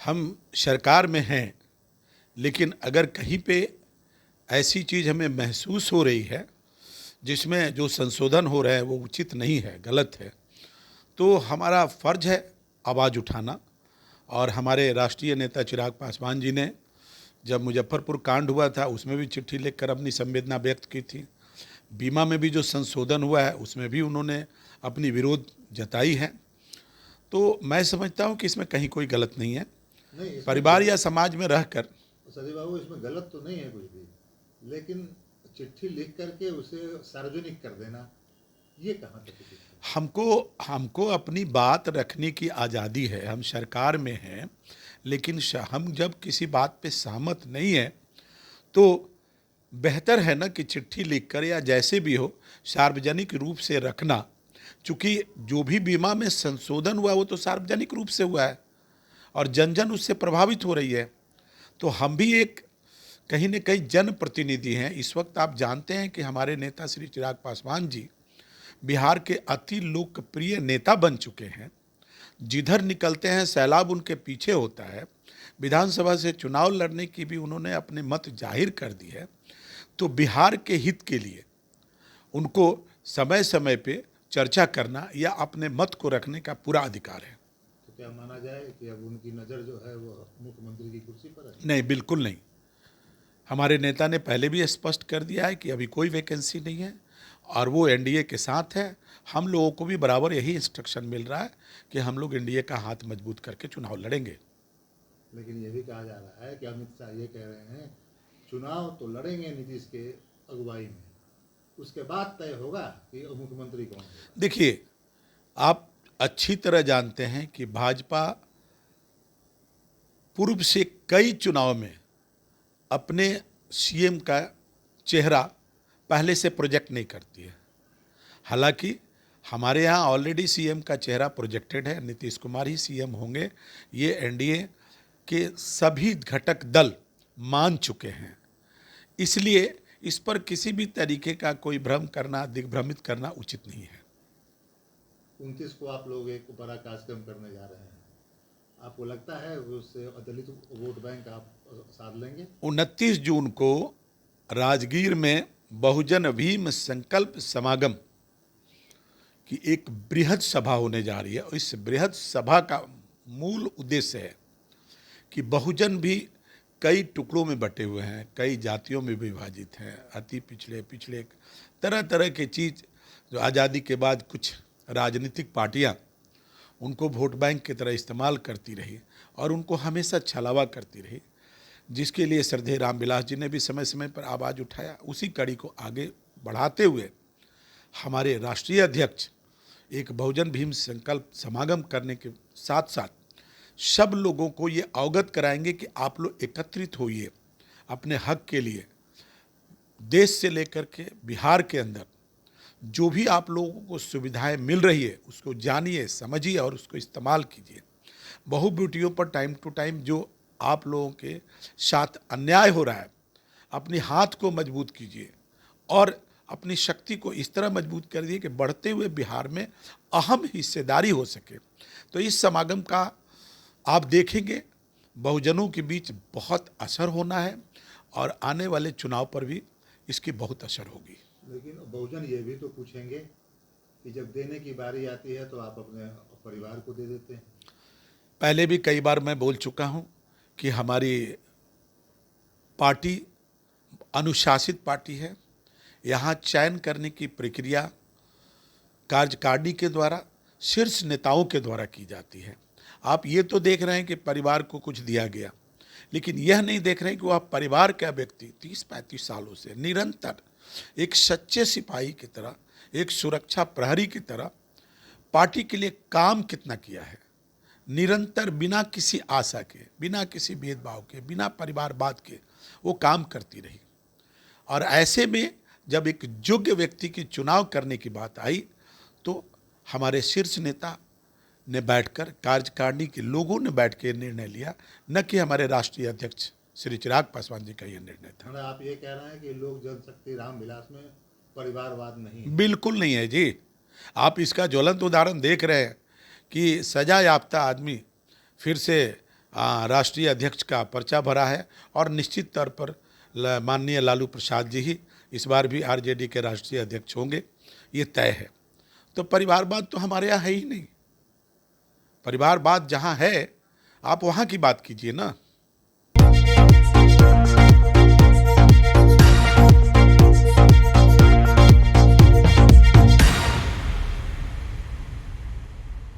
हम सरकार में हैं, लेकिन अगर कहीं पे ऐसी चीज़ हमें महसूस हो रही है जिसमें जो संशोधन हो रहा है वो उचित नहीं है, गलत है, तो हमारा फ़र्ज है आवाज़ उठाना। और हमारे राष्ट्रीय नेता चिराग पासवान जी ने जब मुजफ्फरपुर कांड हुआ था उसमें भी चिट्ठी लिखकर अपनी संवेदना व्यक्त की थी। बीमा में भी जो संशोधन हुआ है उसमें भी उन्होंने अपनी विरोध जताई है। तो मैं समझता हूँ कि इसमें कहीं कोई गलत नहीं है। नहीं, इसमें परिवार या समाज में रहकर सजीव बाबू इसमें गलत तो नहीं है कुछ भी, लेकिन चिट्ठी लिख करके उसे सार्वजनिक कर देना, ये कहाँ तक उचित है? हमको अपनी बात रखने की आज़ादी है। हम सरकार में हैं, लेकिन हम जब किसी बात पे सहमत नहीं हैं तो बेहतर है ना कि चिट्ठी लिखकर या जैसे भी हो सार्वजनिक रूप से रखना। चूँकि जो भी बीमा में संशोधन हुआ वो तो सार्वजनिक रूप से हुआ है और जन जन उससे प्रभावित हो रही है। तो हम भी एक कहीं न कहीं जनप्रतिनिधि हैं। इस वक्त आप जानते हैं कि हमारे नेता श्री चिराग पासवान जी बिहार के अति लोकप्रिय नेता बन चुके हैं। जिधर निकलते हैं सैलाब उनके पीछे होता है। विधानसभा से चुनाव लड़ने की भी उन्होंने अपने मत जाहिर कर दी है। तो बिहार के हित के लिए उनको समय समय पे चर्चा करना या अपने मत को रखने का पूरा अधिकार है। तो क्या माना जाए कि अब उनकी नज़र जो है वो मुख्यमंत्री की कुर्सी पर है? नहीं, बिल्कुल नहीं। हमारे नेता ने पहले भी स्पष्ट कर दिया है कि अभी कोई वैकेंसी नहीं है और वो एनडीए के साथ है। हम लोगों को भी बराबर यही इंस्ट्रक्शन मिल रहा है कि हम लोग एनडीए का हाथ मजबूत करके चुनाव लड़ेंगे। लेकिन ये भी कहा जा रहा है कि अमित शाह ये कह रहे हैं चुनाव तो लड़ेंगे नीतीश के अगुवाई में, उसके बाद तय होगा कि मुख्यमंत्री कौन होगा। देखिए, आप अच्छी तरह जानते हैं कि भाजपा पूर्व से कई चुनाव में अपने सीएम का चेहरा पहले से प्रोजेक्ट नहीं करती है। हालांकि हमारे यहाँ ऑलरेडी सीएम का चेहरा प्रोजेक्टेड है, नीतीश कुमार ही सीएम होंगे। ये एनडीए के सभी घटक दल मान चुके हैं। इसलिए इस पर किसी भी तरीके का कोई भ्रम करना, दिग्भ्रमित करना उचित नहीं है। 29 को आप लोग एक बड़ा कार्यक्रम करने जा रहे हैं, आपको लगता है उससे दलित वोट बैंक आप साध लेंगे? 29 जून को राजगीर में बहुजन भीम संकल्प समागम की एक बृहद सभा होने जा रही है। और इस बृहद सभा का मूल उद्देश्य है कि बहुजन भी कई टुकड़ों में बटे हुए हैं, कई जातियों में विभाजित हैं, अति पिछड़े पिछड़े तरह तरह की चीज़ जो आज़ादी के बाद कुछ राजनीतिक पार्टियां उनको वोट बैंक की तरह इस्तेमाल करती रही और उनको हमेशा छलावा करती रही, जिसके लिए श्रद्धेय रामविलास जी ने भी समय समय पर आवाज़ उठाया। उसी कड़ी को आगे बढ़ाते हुए हमारे राष्ट्रीय अध्यक्ष एक बहुजन भीम संकल्प समागम करने के साथ साथ सब लोगों को ये अवगत कराएंगे कि आप लोग एकत्रित होइए अपने हक के लिए। देश से लेकर के बिहार के अंदर जो भी आप लोगों को सुविधाएं मिल रही है उसको जानिए, समझिए और उसको इस्तेमाल कीजिए। बहु बेटियों पर टाइम टू टाइम जो आप लोगों के साथ अन्याय हो रहा है, अपने हाथ को मजबूत कीजिए और अपनी शक्ति को इस तरह मजबूत कर दिए कि बढ़ते हुए बिहार में अहम हिस्सेदारी हो सके। तो इस समागम का आप देखेंगे बहुजनों के बीच बहुत असर होना है और आने वाले चुनाव पर भी इसकी बहुत असर होगी। लेकिन बहुजन ये भी तो पूछेंगे कि जब देने की बारी आती है तो आप अपने परिवार को दे देते हैं। पहले भी कई बार मैं बोल चुका हूं कि हमारी पार्टी अनुशासित पार्टी है। यहाँ चयन करने की प्रक्रिया कार्यकारिणी के द्वारा, शीर्ष नेताओं के द्वारा की जाती है। आप ये तो देख रहे हैं कि परिवार को कुछ दिया गया, लेकिन यह नहीं देख रहे हैं कि वह परिवार का व्यक्ति 30-35 सालों से निरंतर एक सच्चे सिपाही की तरह, एक सुरक्षा प्रहरी की तरह पार्टी के लिए काम कितना किया है। निरंतर बिना किसी आशा के, बिना किसी भेदभाव के, बिना परिवारवाद के वो काम करती रही। और ऐसे में जब एक योग्य व्यक्ति की चुनाव करने की बात आई तो हमारे शीर्ष नेता ने बैठकर, कार्यकारिणी के लोगों ने बैठ के निर्णय लिया, न कि हमारे राष्ट्रीय अध्यक्ष श्री चिराग पासवान जी का यह निर्णय था। मतलब आप ये कह रहे हैं कि लोक जनशक्ति रामविलास में परिवारवाद नहीं है? बिल्कुल नहीं है जी। आप इसका ज्वलंत उदाहरण देख रहे हैं कि सजा याफ्ता आदमी फिर से राष्ट्रीय अध्यक्ष का पर्चा भरा है और निश्चित तौर पर माननीय लालू प्रसाद जी ही इस बार भी आरजेडी के राष्ट्रीय अध्यक्ष होंगे, ये तय है। तो परिवारवाद तो हमारे यहाँ है ही नहीं। परिवारवाद जहाँ है आप वहाँ की बात कीजिए ना।